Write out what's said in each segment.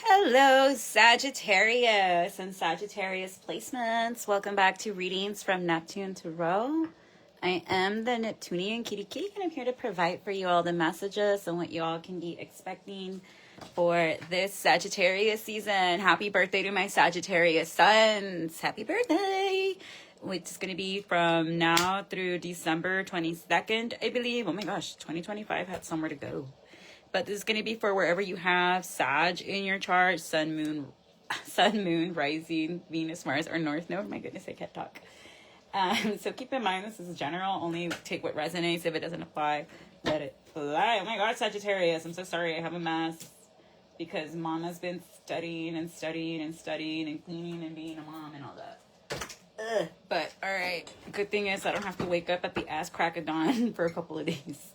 Hello, Sagittarius and Sagittarius placements. Welcome back to Readings from Neptune Tarot. I am the Neptunian Kitty Kitty, and I'm here to provide for you all the messages and what you all can be expecting for this Sagittarius season. Happy birthday to my Sagittarius sons. Happy birthday! Which is going to be from now through December 22nd, I believe. Oh my gosh, 2025 had somewhere to go. But this is going to be for wherever you have Sag in your chart, Sun, Moon, Rising, Venus, Mars, or North Node. My goodness, I can't talk. So keep in mind, this is general. Only take what resonates. If it doesn't apply, let it fly. Oh my God, Sagittarius. I'm so sorry. I have a mess because Mama's been studying and cleaning and being a mom and all that. But all right. Good thing is I don't have to wake up at the ass crack of dawn for a couple of days.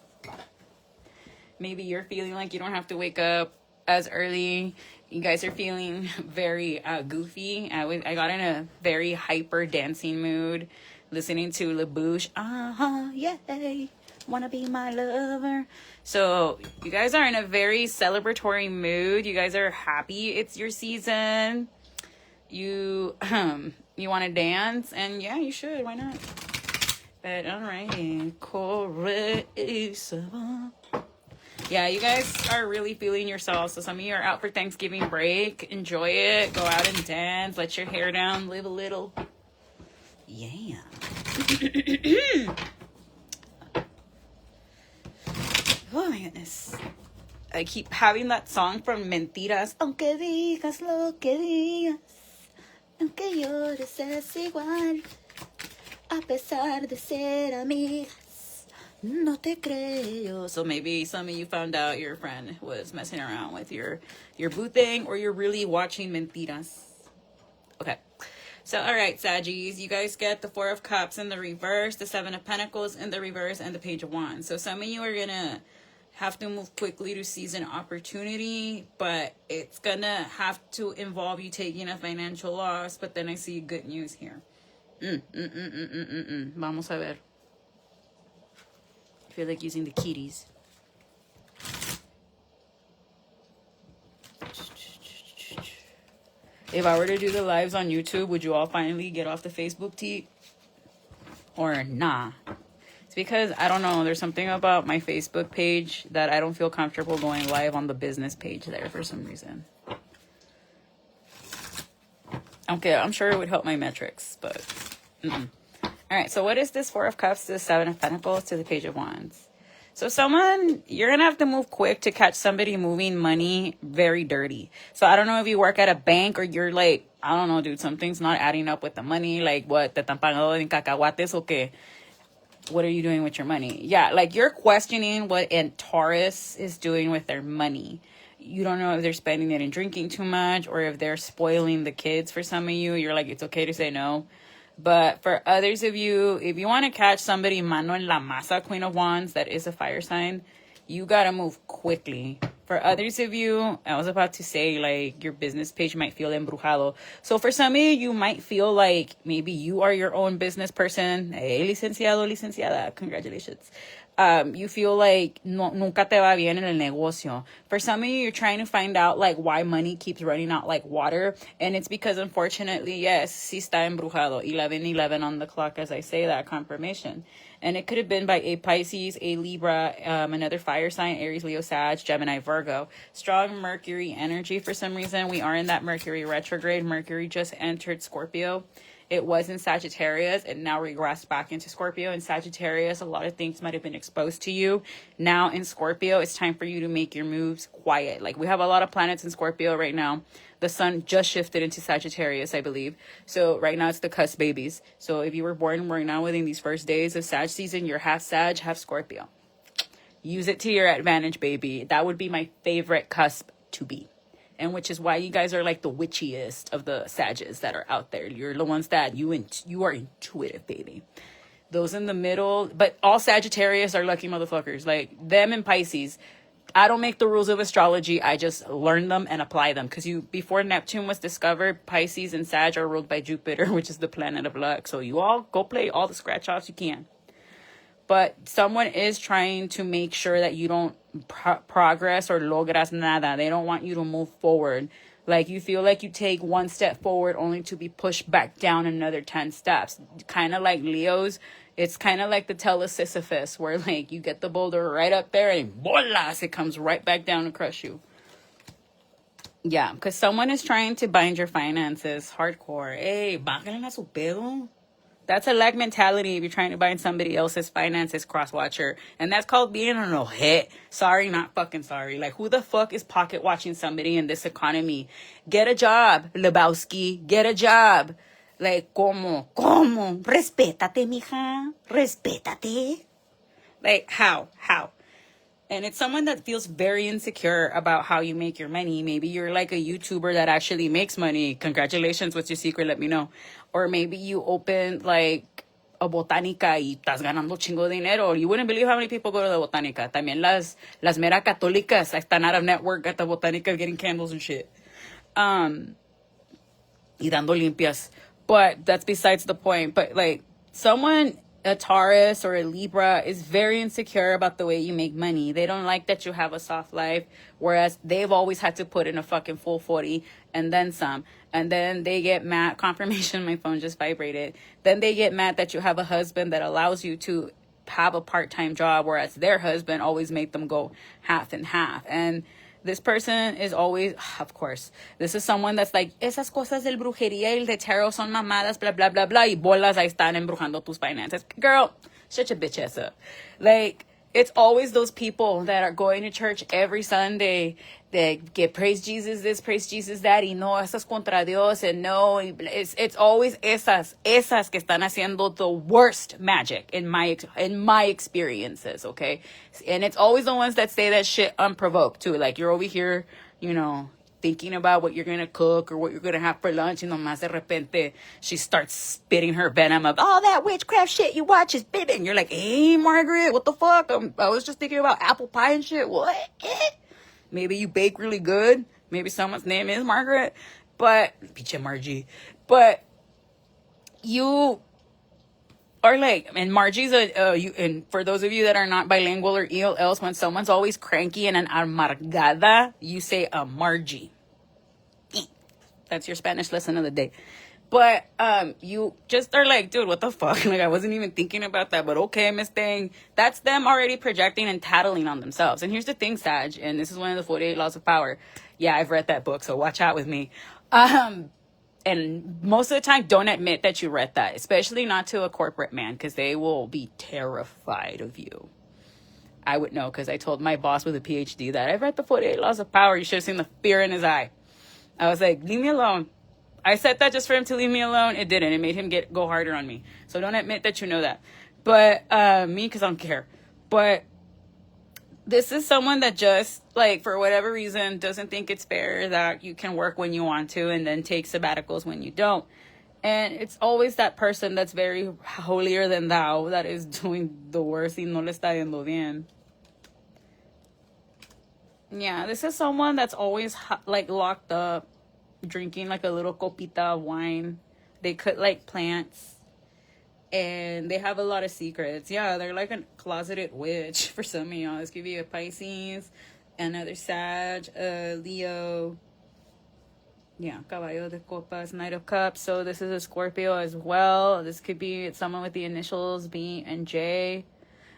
Maybe you're feeling like you don't have to wake up as early. You guys are feeling very goofy. I got in a very hyper dancing mood, listening to La Bouche. Yay, wanna be my lover. So you guys are in a very celebratory mood. You guys are happy. It's your season. You want to dance, and yeah, you should. Why not? But alrighty, yeah, you guys are really feeling yourselves. So some of you are out for Thanksgiving break. Enjoy it. Go out and dance. Let your hair down. Live a little. Yeah. Oh my goodness. I keep having that song from Mentiras. Aunque digas lo que digas, aunque llores es igual, a pesar de ser amigas. No te creo. So maybe some of you found out your friend was messing around with your boo thing, or you're really watching Mentiras. Okay. So, all right, Saggies, you guys get the Four of Cups in the reverse, the Seven of Pentacles in the reverse, and the Page of Wands. So some of you are going to have to move quickly to seize an opportunity, but it's going to have to involve you taking a financial loss. But then I see good news here. Vamos a ver. I feel like using the kitties. If I were to do the lives on YouTube, would you all finally get off the Facebook tee? Or nah? It's because, I don't know, there's something about my Facebook page that I don't feel comfortable going live on the business page there for some reason. Okay, I'm sure it would help my metrics, but... All right, so what is this Four of Cups to the Seven of Pentacles to the Page of Wands? So you're going to have to move quick to catch somebody moving money very dirty. So I don't know if you work at a bank or you're like, I don't know, dude, something's not adding up with the money. Like, what, te están pagando en cacahuates o qué? What are you doing with your money? Yeah, like you're questioning what Taurus is doing with their money. You don't know if they're spending it in drinking too much or if they're spoiling the kids for some of you. You're like, it's okay to say no. But for others of you, if you want to catch somebody mano en la masa, Queen of Wands, that is a fire sign, you got to move quickly. For others of you, I was about to say, like, your business page might feel embrujado. So for some of you, you might feel like maybe you are your own business person. Hey, licenciado, licenciada, congratulations. You feel like nunca te va bien en el negocio. For some of you, you're trying to find out like why money keeps running out like water. And it's because, unfortunately, yes, sí está embrujado. 11:11 on the clock as I say that, confirmation. And it could have been by a Pisces, a Libra, another fire sign, Aries, Leo, Sag, Gemini, Virgo. Strong Mercury energy for some reason. We are in that Mercury retrograde. Mercury just entered Scorpio. It was in Sagittarius and now regressed back into Scorpio. In Sagittarius, a lot of things might have been exposed to you. Now in Scorpio, it's time for you to make your moves quiet. Like we have a lot of planets in Scorpio right now. The sun just shifted into Sagittarius, I believe. So right now it's the cusp babies. So if you were born right now within these first days of Sag season, you're half Sag, half Scorpio. Use it to your advantage, baby. That would be my favorite cusp to be. And which is why you guys are like the witchiest of the Sages that are out there. You're the ones that you are intuitive, baby. Those in the middle, but all Sagittarius are lucky motherfuckers. Like them and Pisces. I don't make the rules of astrology. I just learn them and apply them. Because before Neptune was discovered, Pisces and Sag are ruled by Jupiter, which is the planet of luck. So you all go play all the scratch offs you can. But someone is trying to make sure that you don't progress or logras nada. They don't want you to move forward. Like, you feel like you take one step forward only to be pushed back down another 10 steps. Kind of like Leo's. It's kind of like the Telesisyphus, where, like, you get the boulder right up there and bolas, it comes right back down to crush you. Yeah, because someone is trying to bind your finances. Hardcore. Hey, bájale a su pedo. That's a lag mentality if you're trying to bind somebody else's finances, cross-watcher. And that's called being an ojete. Sorry, not fucking sorry. Like, who the fuck is pocket watching somebody in this economy? Get a job, Lebowski. Get a job. Like, ¿cómo? Respétate, mija. Respétate. Like, how? And it's someone that feels very insecure about how you make your money. Maybe you're like a YouTuber that actually makes money. Congratulations, what's your secret? Let me know. Or maybe you opened like a botánica y estás ganando chingo de dinero. You wouldn't believe how many people go to the botánica. También las mera católicas están out of network at the botánica getting candles and shit. Y dando limpias. But that's besides the point. But like, someone, a Taurus or a Libra, is very insecure about the way you make money. They don't like that you have a soft life, whereas they've always had to put in a fucking full 40 and then some. And then they get mad. Confirmation, my phone just vibrated. Then they get mad that you have a husband that allows you to have a part-time job, whereas their husband always made them go half and half. And this person is always, of course, this is someone that's like, esas cosas del brujería y el de tarot son mamadas, blah, blah, blah, blah, y bolas ahí están embrujando tus finances. Girl, shut your bitch ass up. Like, it's always those people that are going to church every Sunday that get praise Jesus this, praise Jesus that, y no, esas contra Dios, and no, it's always esas que están haciendo the worst magic in my experiences, okay? And it's always the ones that say that shit unprovoked too. Like, you're over here, you know, thinking about what you're gonna cook or what you're gonna have for lunch, and nomás de repente she starts spitting her venom of all that witchcraft shit you watch is bibbing. You're like, hey, Margaret, what the fuck? I was just thinking about apple pie and shit. What? Maybe you bake really good. Maybe someone's name is Margaret, but Piche Margie. But you are like, and Margie's and for those of you that are not bilingual or else, when someone's always cranky and an amargada, you say a Margie. That's your Spanish lesson of the day. But you just are like, dude, what the fuck? Like, I wasn't even thinking about that, but okay, Miss Thing. That's them already projecting and tattling on themselves. And here's the thing, Sag, and this is one of the 48 Laws of Power. Yeah, I've read that book, so watch out with me. And most of the time, don't admit that you read that, especially not to a corporate man, because they will be terrified of you. I would know, because I told my boss with a PhD that I've read the 48 Laws of Power. You should have seen the fear in his eye. I was like, leave me alone. I said that just for him to leave me alone. It didn't. It made him go harder on me. So don't admit that you know that. But me, because I don't care. But this is someone that just, like, for whatever reason, doesn't think it's fair that you can work when you want to and then take sabbaticals when you don't. And it's always that person that's very holier than thou that is doing the worst y no le está yendo bien. Yeah, this is someone that's always, like, locked up, drinking like a little copita of wine. They cut like plants, and they have a lot of secrets. Yeah, they're like a closeted witch for some of y'all. Let's give you a Pisces, another Sag, Leo. Yeah, Caballo de Copas, Knight of Cups. So this is a Scorpio as well. This could be someone with the initials B and J.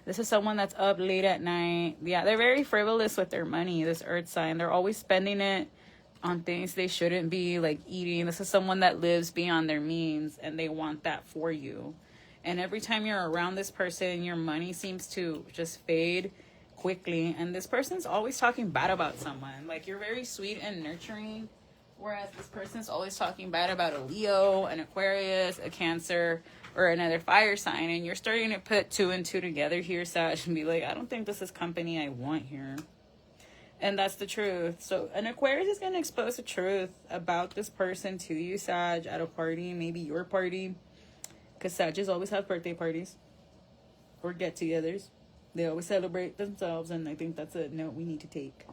This is someone that's up late at night. Yeah, they're very frivolous with their money, this earth sign. They're always spending it on things they shouldn't be, like eating. This is someone that lives beyond their means, and they want that for you. And every time you're around this person, your money seems to just fade quickly. And this person's always talking bad about someone. Like, you're very sweet and nurturing, whereas this person's always talking bad about a Leo, an Aquarius, a Cancer, or another fire sign. And you're starting to put two and two together here, Sag, and be like, I don't think this is company I want here. And that's the truth. So an Aquarius is going to expose the truth about this person to you, Sag, at a party, maybe your party. Because Sages always have birthday parties or get-togethers. They always celebrate themselves, and I think that's a note we need to take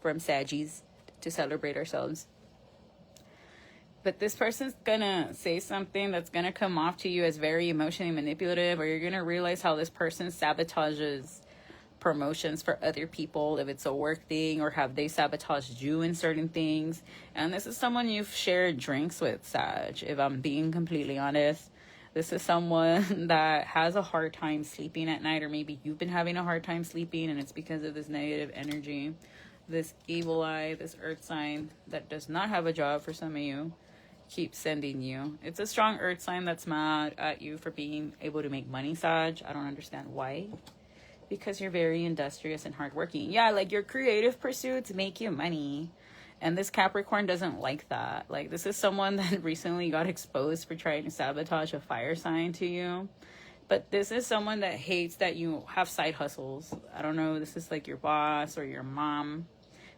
from Saggies to celebrate ourselves. But this person's going to say something that's going to come off to you as very emotionally manipulative, or you're going to realize how this person sabotages promotions for other people if it's a work thing, or have they sabotaged you in certain things. And this is someone you've shared drinks with, Sag, if I'm being completely honest. This is someone that has a hard time sleeping at night, or maybe you've been having a hard time sleeping and it's because of this negative energy. This evil eye, this earth sign that does not have a job for some of you, keeps sending you. It's a strong earth sign that's mad at you for being able to make money, Sag. I don't understand why. Because you're very industrious and hardworking. Yeah, like your creative pursuits make you money. And this Capricorn doesn't like that. Like, this is someone that recently got exposed for trying to sabotage a fire sign to you. But this is someone that hates that you have side hustles. I don't know, this is like your boss or your mom.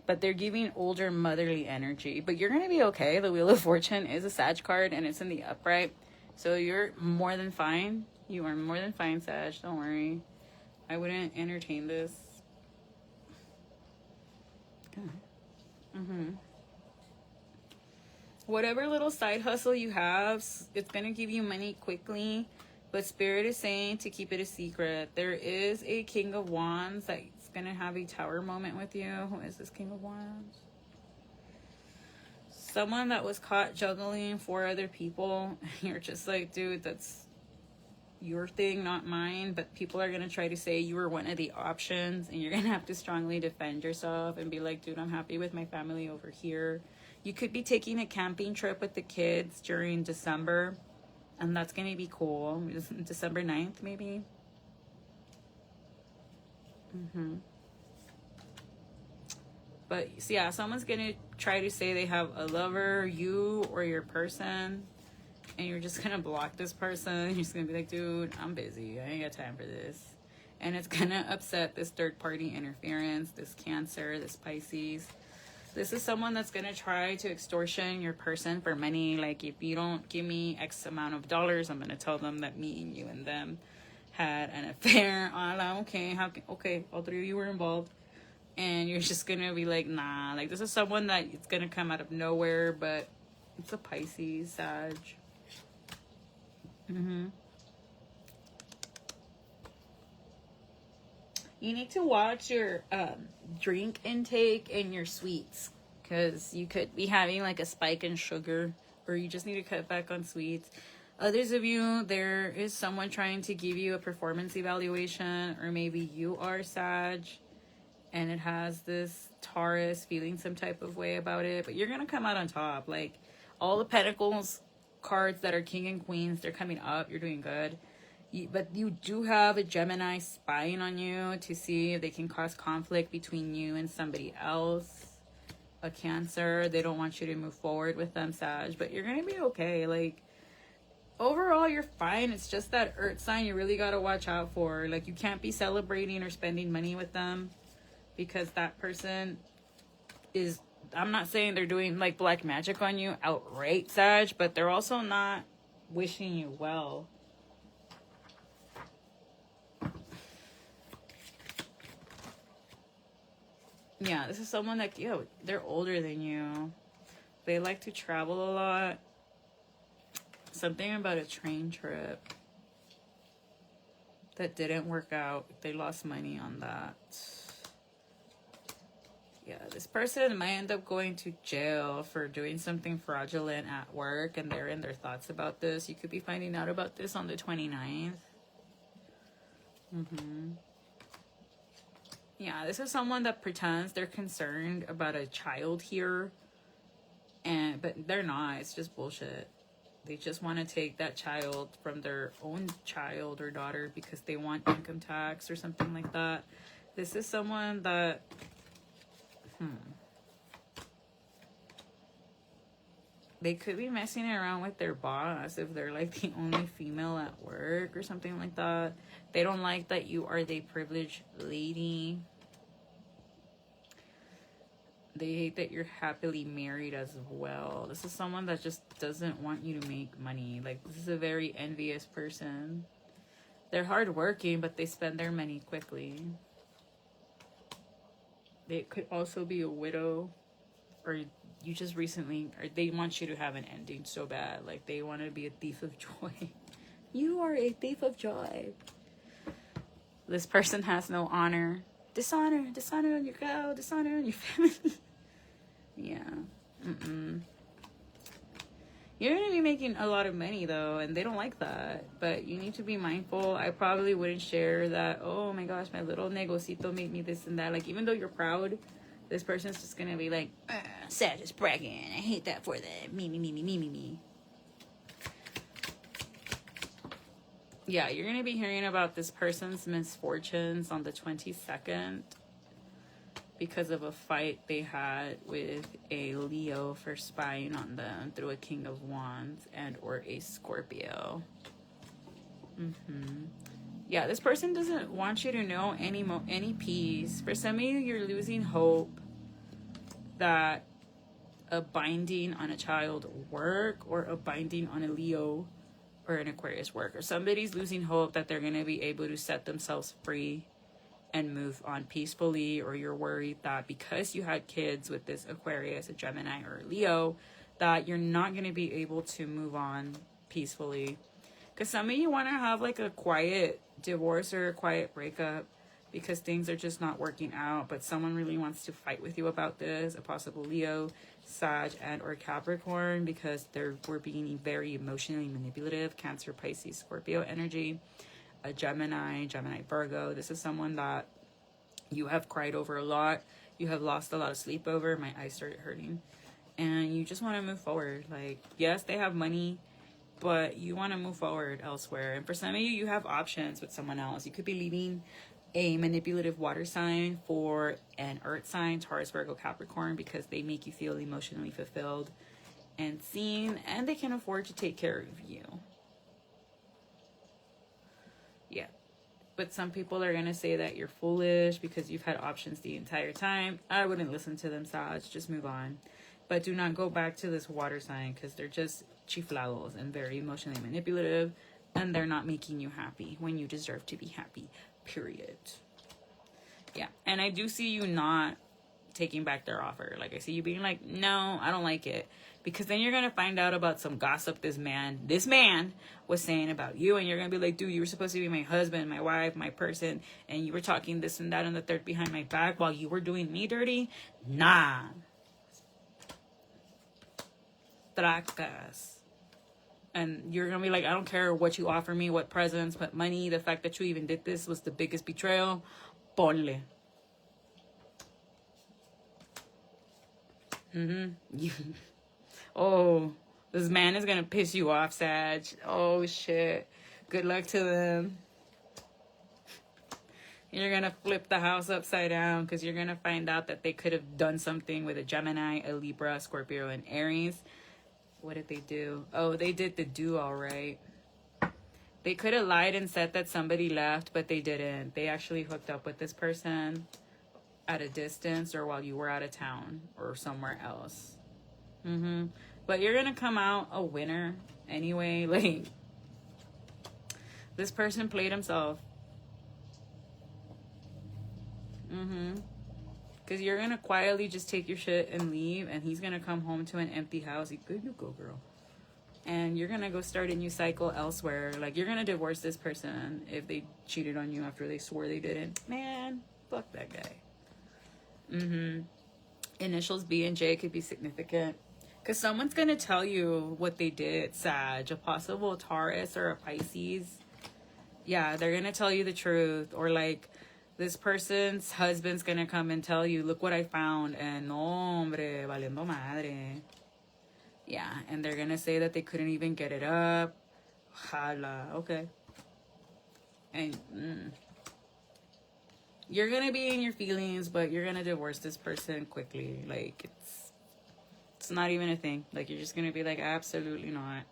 But they're giving older motherly energy. But you're going to be okay. The Wheel of Fortune is a Sag card and it's in the upright. So you're more than fine. You are more than fine, Sag. Don't worry. I wouldn't entertain this. Okay. Whatever little side hustle you have, it's gonna give you money quickly, but Spirit is saying to keep it a secret. There is a King of Wands that's gonna have a tower moment with you. Who is this King of Wands? Someone that was caught juggling 4 other people. You're just like, dude, that's your thing, not mine. But people are gonna try to say you were one of the options, and you're gonna have to strongly defend yourself and be like, dude, I'm happy with my family over here. You could be taking a camping trip with the kids during December, and that's gonna be cool. December 9th, maybe. But yeah, someone's gonna try to say they have a lover, you or your person, and you're just gonna block this person. You're just gonna be like, dude, I'm busy, I ain't got time for this. And it's gonna upset this third party interference, this Cancer, this Pisces. This is someone that's gonna try to extortion your person for money. Like, if you don't give me X amount of dollars, I'm gonna tell them that me and you and them had an affair. Okay, okay, all 3 of you were involved. And you're just gonna be like, nah. Like, this is someone that it's gonna come out of nowhere, but it's a Pisces, Sag. You need to watch your drink intake and your sweets, because you could be having like a spike in sugar, or you just need to cut back on sweets. Others of you, there is someone trying to give you a performance evaluation, or maybe you are Sag and it has this Taurus feeling some type of way about it, but you're gonna come out on top. Like, all the Pentacles cards that are King and Queens, they're coming up. You're doing good. But you do have a Gemini spying on you to see if they can cause conflict between you and somebody else. A Cancer, they don't want you to move forward with them, Sag, but you're gonna be okay. Like, overall, you're fine. It's just that earth sign you really gotta watch out for. Like, you can't be celebrating or spending money with them, because that person is, I'm not saying they're doing like black magic on you outright, Sag, but they're also not wishing you well. Yeah, this is someone that, they're older than you. They like to travel a lot. Something about a train trip that didn't work out. They lost money on that. Yeah, this person might end up going to jail for doing something fraudulent at work, and they're in their thoughts about this. You could be finding out about this on the 29th. Yeah, this is someone that pretends they're concerned about a child here, but they're not. It's just bullshit. They just want to take that child from their own child or daughter because they want income tax or something like that. This is someone that they could be messing around with their boss if they're like the only female at work or something like that. They don't like that you are the privileged lady. They hate that you're happily married as well. This is someone that just doesn't want you to make money. Like, this is a very envious person. They're hardworking, but they spend their money quickly. They could also be a widow, or you just recently, or they want you to have an ending so bad. Like, they want to be a thief of joy. You are a thief of joy. This person has no honor. Dishonor on your girl, dishonor on your family. Yeah. You're going to be making a lot of money, though, and they don't like that. But you need to be mindful. I probably wouldn't share that, oh, my gosh, my little negocito made me this and that. Like, even though you're proud, this person's just going to be like, Sag is bragging. I hate that for them. Me. Yeah, you're going to be hearing about this person's misfortunes on the 22nd. Because of a fight they had with a Leo for spying on them through a King of Wands and or a Scorpio. Yeah, this person doesn't want you to know any peace. For some of you, you're losing hope that a binding on a child work, or a binding on a Leo or an Aquarius work. Or somebody's losing hope that they're going to be able to set themselves free and move on peacefully, or you're worried that because you had kids with this Aquarius, a Gemini, or a Leo, that you're not going to be able to move on peacefully. Because some of you want to have like a quiet divorce or a quiet breakup because things are just not working out, but someone really wants to fight with you about this, a possible Leo, Sag, and or Capricorn, because we're being very emotionally manipulative, Cancer, Pisces, Scorpio energy. A Gemini, Virgo. This is someone that you have cried over a lot. You have lost a lot of sleep over. My eyes started hurting. And you just want to move forward. Like, yes, they have money, but you want to move forward elsewhere. And for some of you, you have options with someone else. You could be leaving a manipulative water sign for an earth sign, Taurus, Virgo, Capricorn, because they make you feel emotionally fulfilled and seen, and they can afford to take care of you. Yeah, but some people are going to say that you're foolish because you've had options the entire time. I wouldn't listen to them, Sag. Just move on. But do not go back to this water sign because they're just chiflados and very emotionally manipulative, and they're not making you happy when you deserve to be happy, period. Yeah, and I do see you not taking back their offer. Like, I see you being like, no, I don't like it. Because then you're going to find out about some gossip this man was saying about you. And you're going to be like, dude, you were supposed to be my husband, my wife, my person. And you were talking this and that and the third behind my back while you were doing me dirty. Nah. Tracas. And you're going to be like, I don't care what you offer me, what presents, what money. The fact that you even did this was the biggest betrayal. Ponle. Oh, this man is gonna piss you off, Sag. Oh shit. Good luck to them. You're gonna flip the house upside down because you're gonna find out that they could have done something with a Gemini, a Libra, Scorpio, and Aries. What did they do? Oh, they did the do all right. They could have lied and said that somebody left, but they didn't. They actually hooked up with this person at a distance or while you were out of town or somewhere else. But you're gonna come out a winner anyway. Like, this person played himself. Because you're gonna quietly just take your shit and leave, and he's gonna come home to an empty house. Good you go, girl. And you're gonna go start a new cycle elsewhere. Like, you're gonna divorce this person if they cheated on you after they swore they didn't. Man, fuck that guy. Initials B and J could be significant. Because someone's going to tell you what they did, Sag. A possible Taurus or a Pisces. Yeah, they're going to tell you the truth. Or like, this person's husband's going to come and tell you, look what I found. And no, hombre, valiendo madre. Yeah, and they're going to say that they couldn't even get it up. Jala, okay. And you're going to be in your feelings, but you're going to divorce this person quickly. Like, it's not even a thing. Like, you're just gonna be like, absolutely not.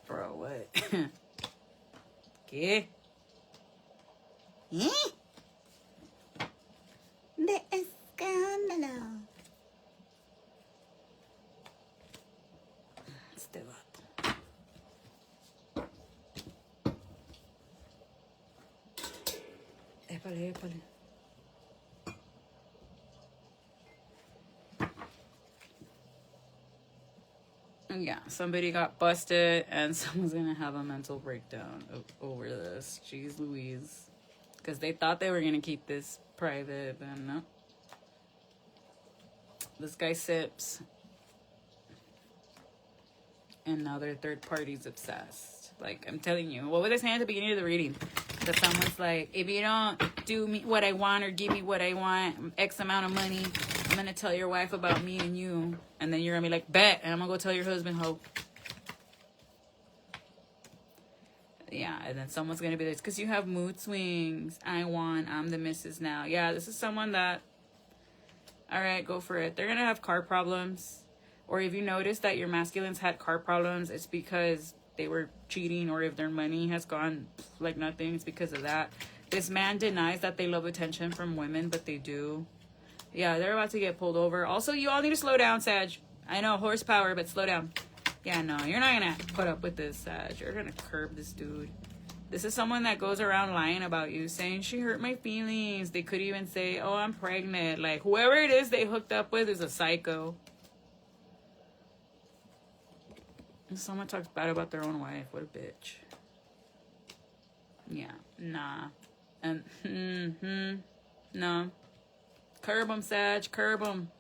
Bro, what? ¿Qué? ¿Eh? De escándalo. Este vato. Épale. Yeah, somebody got busted and someone's gonna have a mental breakdown over this. Jeez Louise. Because they thought they were going to keep this private, but no. This guy sips. And now their third party's obsessed. Like, I'm telling you. What was I saying at the beginning of the reading? That someone's like, if you don't do me what I want or give me what I want, X amount of money, I'm going to tell your wife about me and you. And then you're going to be like, bet. And I'm going to go tell your husband, ho. Yeah, and then someone's going to be like, because you have mood swings. I won. I'm the missus now. Yeah, this is someone that, all right, go for it. They're going to have car problems. Or if you notice that your masculines had car problems, it's because they were cheating, or if their money has gone like nothing, it's because of that. This man denies that they love attention from women, but they do. Yeah, they're about to get pulled over. Also, you all need to slow down, Sag. I know, horsepower, but slow down. Yeah, no, you're not going to put up with this, Sag. You're going to curb this dude. This is someone that goes around lying about you, saying she hurt my feelings. They could even say, oh, I'm pregnant. Like, whoever it is they hooked up with is a psycho. Someone talks bad about their own wife. What a bitch. Yeah, nah. And, no. Curb him, Sag. Curb him.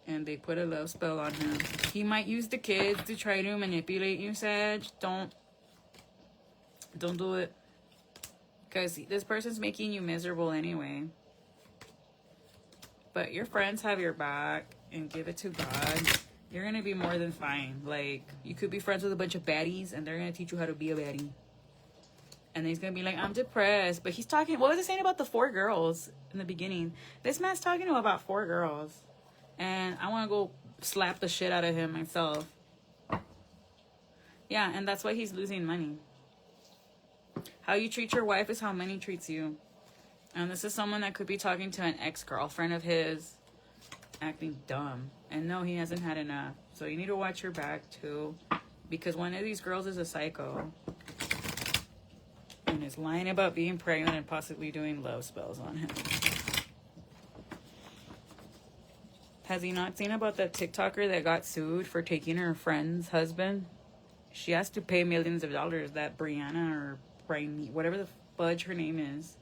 And they put a love spell on him. He might use the kids to try to manipulate you, Sag. Don't do it. Because this person's making you miserable anyway. But your friends have your back. And give it to God. You're going to be more than fine. Like, you could be friends with a bunch of baddies, and they're going to teach you how to be a baddie. And then he's going to be like, I'm depressed. But he's talking, what was he saying about the 4 girls in the beginning? This man's talking to about 4 girls. And I want to go slap the shit out of him myself. Yeah, and that's why he's losing money. How you treat your wife is how money treats you. And this is someone that could be talking to an ex-girlfriend of his. Acting dumb. And no, he hasn't had enough. So you need to watch your back too. Because one of these girls is a psycho. And is lying about being pregnant and possibly doing love spells on him. Has he not seen about that TikToker that got sued for taking her friend's husband? She has to pay millions of dollars. That Brianna or Brian, whatever the fudge her name is.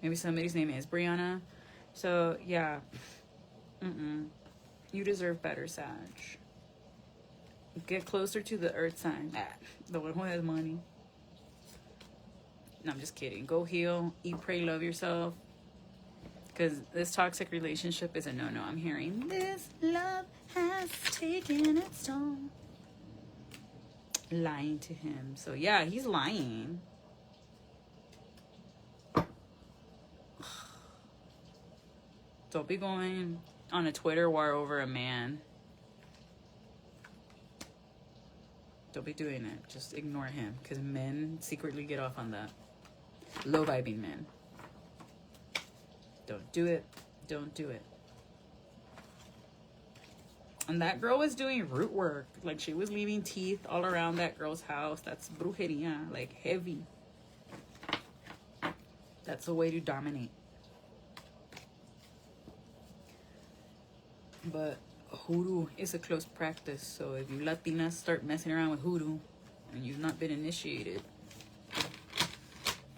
Maybe somebody's name is Brianna. So, yeah. You deserve better, Sag. Get closer to the earth sign. The one who has money. No, I'm just kidding. Go heal. Eat, pray, love yourself. Because this toxic relationship is a no-no. I'm hearing, this love has taken its toll. Lying to him. So, yeah, he's lying. Don't be going on a Twitter war over a man. Don't be doing it. Just ignore him. Because men secretly get off on that. Low-vibing men. Don't do it. Don't do it. And that girl was doing root work. Like, she was leaving teeth all around that girl's house. That's brujeria. Like, heavy. That's a way to dominate. But hoodoo is a close practice. So if you Latinas start messing around with hoodoo and you've not been initiated,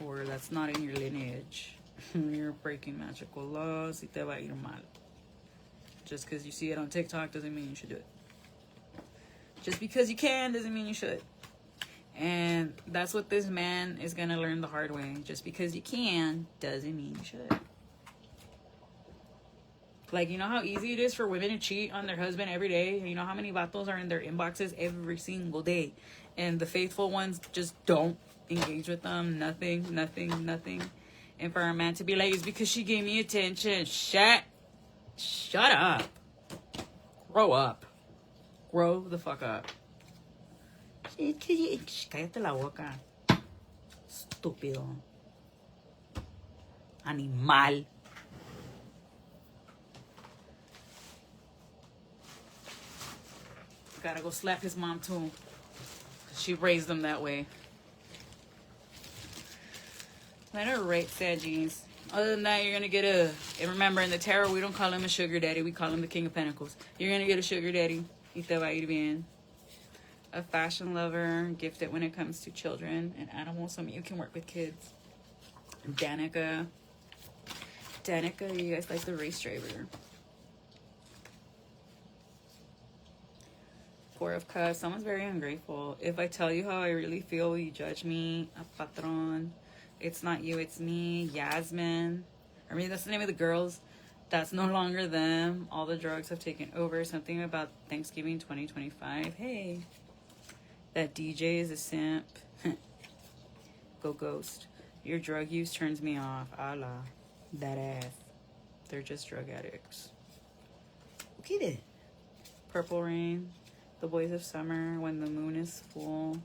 or that's not in your lineage, you're breaking magical laws. Y te va a ir mal. Just because you see it on TikTok doesn't mean you should do it. Just because you can doesn't mean you should. And that's what this man is going to learn the hard way. Just because you can doesn't mean you should. Like, you know how easy it is for women to cheat on their husband every day? You know how many vatos are in their inboxes every single day? And the faithful ones just don't engage with them. Nothing. And for a man to be like, it's because she gave me attention. Shut up. Grow up. Grow the fuck up. Cállate la boca. Estúpido. Animal. Gotta go slap his mom too. She raised him that way. Let her rate Saggies. Other than that, you're gonna get a. And remember, in the tarot, we don't call him a sugar daddy. We call him the King of Pentacles. You're gonna get a sugar daddy. Y te va a ir bien. A fashion lover, gifted when it comes to children and animals. Some of you can work with kids. Danica, you guys like the race driver. Four of Cups, someone's very ungrateful. If I tell you how I really feel, will you judge me? A patron. It's not you, it's me. Yasmin. I mean, that's the name of the girls. That's no longer them. All the drugs have taken over. Something about Thanksgiving 2025. Hey. That DJ is a simp. Go ghost. Your drug use turns me off. Allah. That ass. They're just drug addicts. Okay then. Purple Rain. The boys of summer. When the moon is full.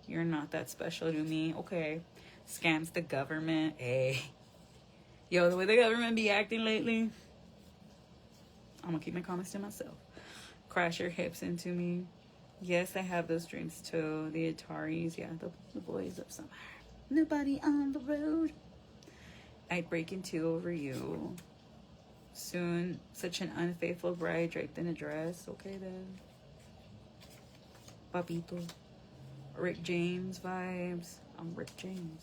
You're not that special to me. Okay. Scams the government. Hey. Yo, the way the government be acting lately. I'm gonna keep my comments to myself. Crash your hips into me. Yes, I have those dreams too. The Ataris. Yeah, the boys of summer. Nobody on the road. I'd break in two over you. Soon, such an unfaithful bride draped in a dress. Okay then. Papito. Rick James vibes. I'm Rick James.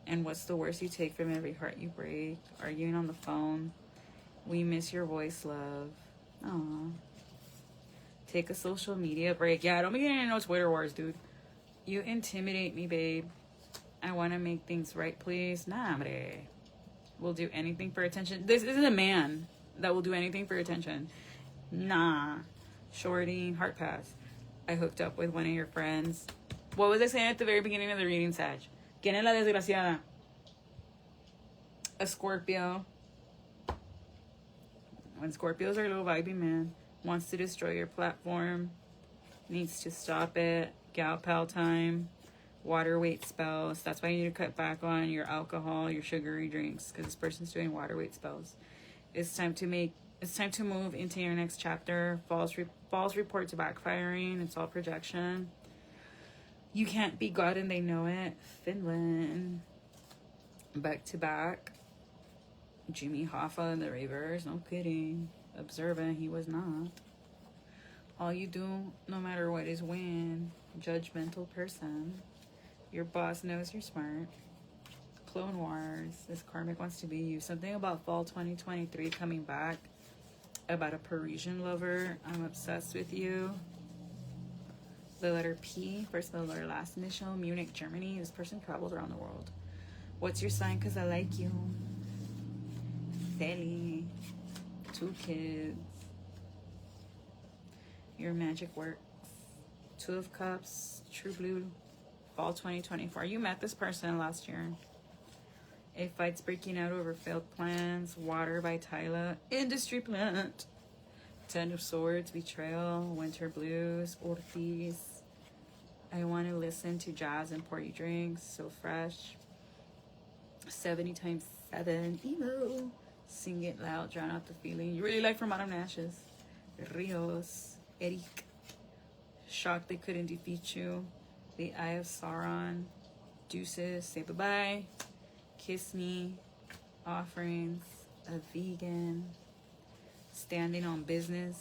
And what's the worst you take from every heart you break? Arguing on the phone. We miss your voice, love. Aww. Take a social media break. Yeah, don't be getting into no Twitter wars, dude. You intimidate me, babe. I want to make things right, please. Nah, hombre. We'll do anything for attention. This isn't a man that will do anything for attention. Nah. Shorty, heart pass. I hooked up with one of your friends. What was I saying at the very beginning of the reading, Sag? ¿Quién es la desgraciada? A Scorpio. When Scorpios are low vibey, man. Wants to destroy your platform. Needs to stop it. Gal pal time. Water weight spells. That's why you need to cut back on your alcohol, your sugary drinks, because this person's doing water weight spells. It's time to move into your next chapter. False reports backfiring. It's all projection. You can't be God and they know it. Finland. Back to back. Jimmy Hoffa in the reverse. No kidding. Observant. He was not. All you do, no matter what, is win. Judgmental person. Your boss knows you're smart. Clone Wars. This karmic wants to be you. Something about fall 2023 coming back. About a Parisian lover. I'm obsessed with you. The letter P. First letter, last initial. Munich, Germany. This person travels around the world. What's your sign? Because I like you. Sally. 2 kids. Your magic works. 2 of Cups. True Blue. Fall 2024. You met this person last year. A fight's breaking out over failed plans. Water by Tyla. Industry plant. 10 of Swords. Betrayal. Winter Blues. Ortiz. I want to listen to jazz and pour you drinks. So fresh. 70 times 7. Emo. Sing it loud. Drown out the feeling. You really like From Bottom to Ashes. Rios. Eric. Shocked they couldn't defeat you. The Eye of Sauron. Deuces. Say bye-bye. Kiss Me. Offerings. A vegan. Standing on business.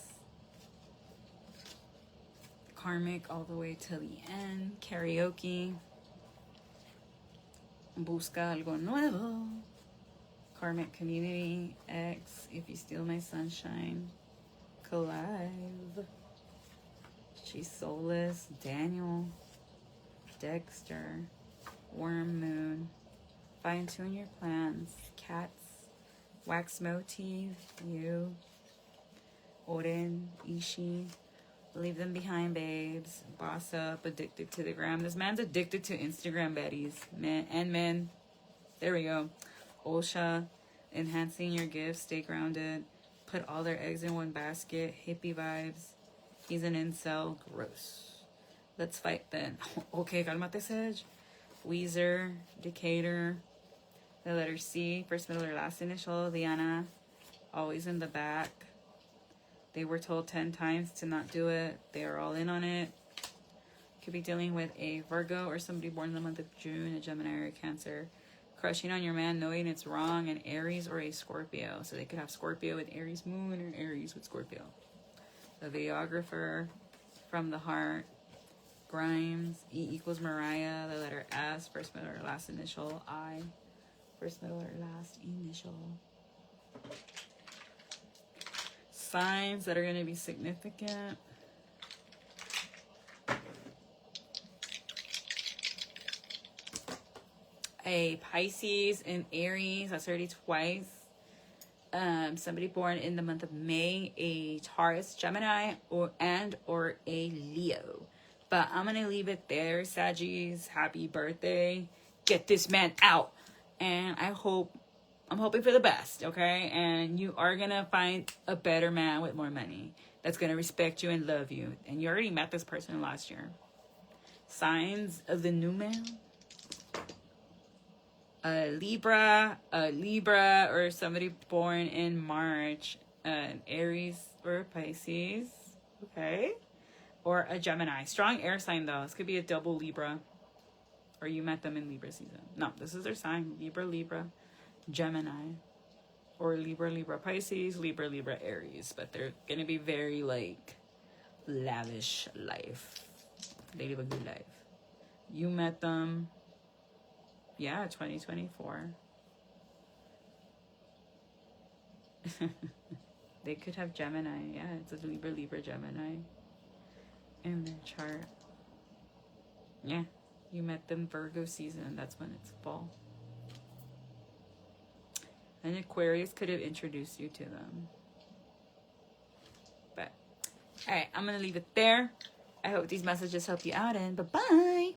Karmic all the way to the end. Karaoke. Busca algo nuevo. Karmic community. X. If you steal my sunshine. Collide. She's soulless. Daniel. Dexter. Worm Moon. Fine tune your plans. Cats. Wax motif. You. Oren. Ishi. Leave them behind, babes. Boss up. Addicted to the gram. This man's addicted to Instagram baddies. Men. There we go. Osha. Enhancing your gifts. Stay grounded. Put all their eggs in one basket. Hippie vibes. He's an incel. Gross. Let's fight then. Okay, calmate, Sage. Weezer. Decatur. The letter C. First, middle, or last initial. Liana. Always in the back. They were told 10 times to not do it. They are all in on it. Could be dealing with a Virgo or somebody born in the month of June, a Gemini or a Cancer. Crushing on your man, knowing it's wrong, an Aries or a Scorpio. So they could have Scorpio with Aries moon or Aries with Scorpio. The videographer. From the heart. Grimes. E equals Mariah. The letter S. First, middle, or last initial. I. First, middle, or last initial. Signs that are going to be significant. A Pisces and Aries. That's already twice. Somebody born in the month of May. A Taurus, Gemini, or a Leo. But I'm going to leave it there, Saggies. Happy birthday. Get this man out. And I'm hoping for the best, okay? And you are going to find a better man with more money that's going to respect you and love you. And you already met this person last year. Signs of the new man. Libra, or somebody born in March. Aries or Pisces, okay? Or a Gemini. Strong air sign, though. This could be a double Libra. Or you met them in Libra season. No, this is their sign. Libra, Gemini. Or Libra, Pisces. Libra, Aries. But they're going to be very, like, lavish life. They live a good life. You met them. Yeah, 2024. They could have Gemini. Yeah, it's a Libra, Gemini in their chart. Yeah, you met them Virgo season. That's when it's fall. And Aquarius could have introduced you to them. But, all right, I'm going to leave it there. I hope these messages help you out, and bye-bye.